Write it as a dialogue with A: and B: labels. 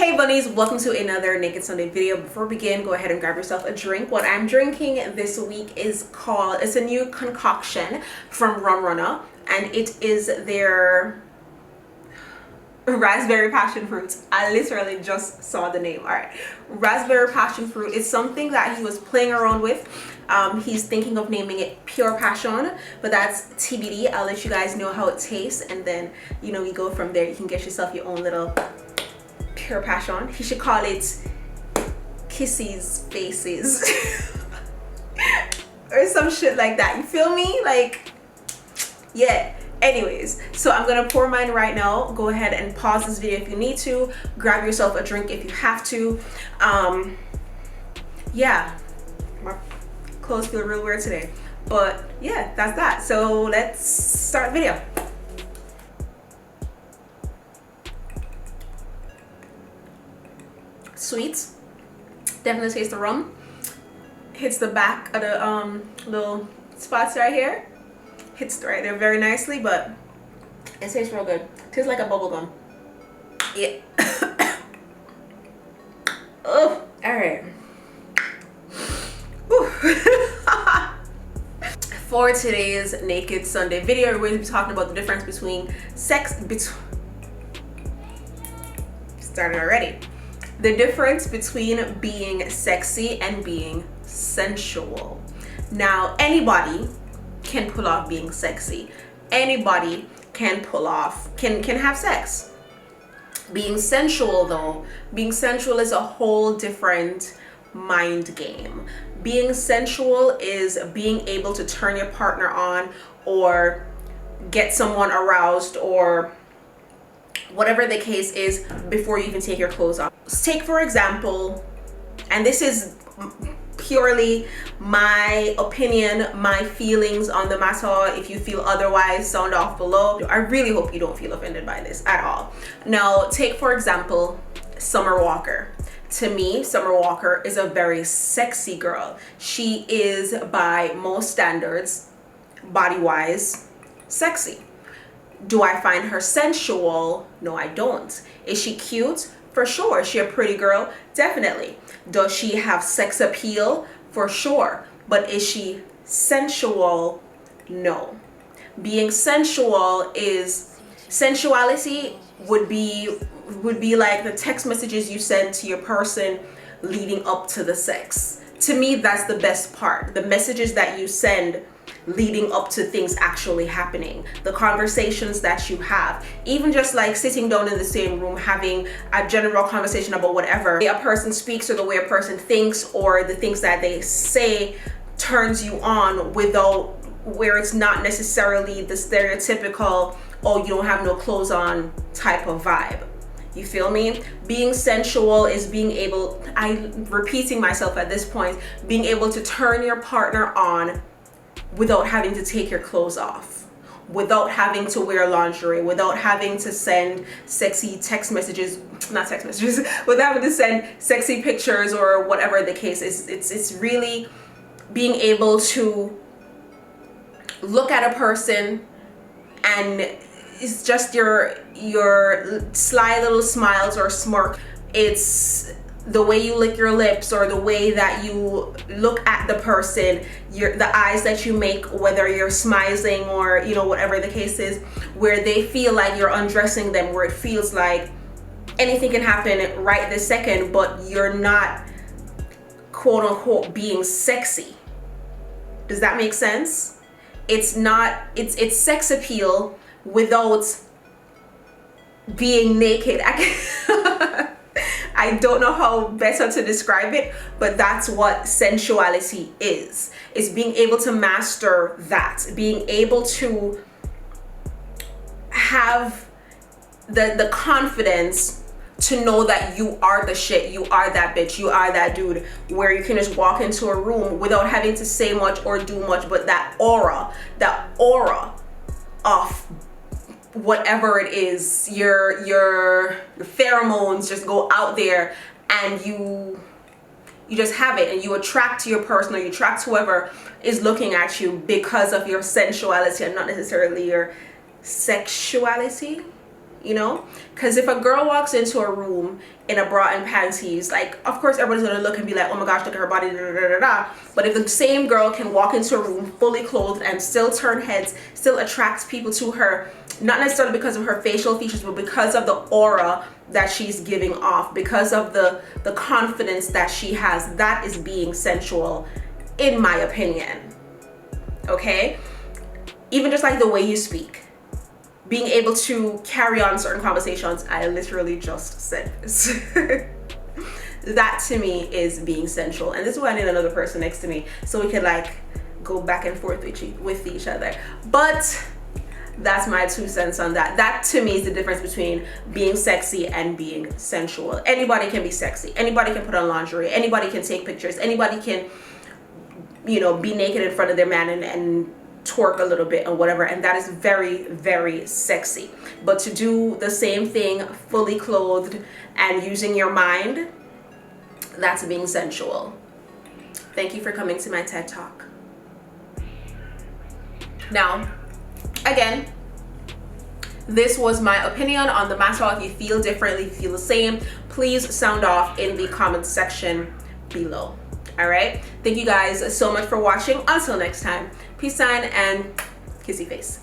A: Hey bunnies, welcome to another Naked Sunday video. Before we begin, go ahead and grab yourself a drink. What I'm drinking this week it's a new concoction from Rum Runner, and it is their raspberry passion fruit. I literally just saw the name. All right, raspberry passion fruit is something that he was playing around with. He's thinking of naming it Pure Passion, but that's TBD. I'll let you guys know how it tastes, and then we go from there. You can get yourself your own little Pure Passion. He should call it Kissyface454 or some shit like that. You feel me? Like, yeah. Anyways, so I'm gonna pour mine right now. Go ahead and pause this video if you need to. Grab yourself a drink if you have to. Yeah, my clothes feel real weird today, but yeah, that's that. So let's start the video. Sweet, definitely taste the rum. Hits the back of the little spots right here. Hits right there very nicely, but it tastes real good. Tastes like a bubble gum. Yeah. Oh, all right. For today's Naked Sunday video, we're going to be talking about the difference between started already. The difference between being sexy and being sensual. Now, anybody can pull off being sexy. Anybody can pull off, can have sex. Being sensual though, being sensual is a whole different mind game. Being sensual is being able to turn your partner on or get someone aroused or whatever the case is before you even take your clothes off. Take for example, and this is purely my opinion, my feelings on the matter. If you feel otherwise, sound off below. I really hope you don't feel offended by this at all. Now, take for example, Summer Walker. To me, Summer Walker is a very sexy girl. She is, by most standards, body-wise, sexy. Do I find her sensual? No, I don't. Is she cute? For sure. Is she a pretty girl? Definitely. Does she have sex appeal? For sure. But is she sensual? No. Being sensual is, sensuality would be like the text messages you send to your person leading up to the sex. To me, that's the best part. The messages that you send leading up to things actually happening, the conversations that you have, even just like sitting down in the same room having a general conversation about whatever a person speaks or the way a person thinks or the things that they say turns you on, without where it's not necessarily the stereotypical, oh, you don't have no clothes on type of vibe. You feel me? Being sensual is being able, I'm repeating myself at this point, being able to turn your partner on without having to take your clothes off, without having to wear lingerie, without having to send sexy text messages, not text messages, without having to send sexy pictures or whatever the case is. It's really being able to look at a person and it's just your sly little smiles or smirk. It's the way you lick your lips or the way that you look at the person, the eyes that you make, whether you're smiling or whatever the case is, where they feel like you're undressing them, where it feels like anything can happen right this second, but you're not quote unquote being sexy. Does that make sense? It's not, it's sex appeal without being naked. I don't know how better to describe it, but that's what sensuality is. It's being able to master that, being able to have the confidence to know that you are the shit, you are that bitch, you are that dude, where you can just walk into a room without having to say much or do much, but that aura of whatever it is, your pheromones just go out there and you just have it, and you attract your person or you attract whoever is looking at you because of your sensuality and not necessarily your sexuality. you know? Because if a girl walks into a room in a bra and panties, like, of course everybody's gonna look and be like, oh my gosh, look at her body, da, da, da, da, da. But if the same girl can walk into a room fully clothed and still turn heads, still attracts people to her, not necessarily because of her facial features, but because of the aura that she's giving off, because of the confidence that she has, that is being sensual, in my opinion. Okay? Even just like the way you speak, being able to carry on certain conversations. I literally just said this. That to me is being sensual, and this is why I need another person next to me so we can like go back and forth with each other. But that's my 2 cents on that. That to me is the difference between being sexy and being sensual. Anybody can be sexy, anybody can put on lingerie, anybody can take pictures, anybody can, you know, be naked in front of their man and twerk a little bit or whatever, and that is very, very sexy. But to do the same thing fully clothed and using your mind, that's being sensual. Thank you for coming to my TED Talk. Now, again, this was my opinion on the matter. If you feel differently, if you feel the same, please sound off in the comment section below. All right, thank you guys so much for watching. Until next time, peace sign and kissy face.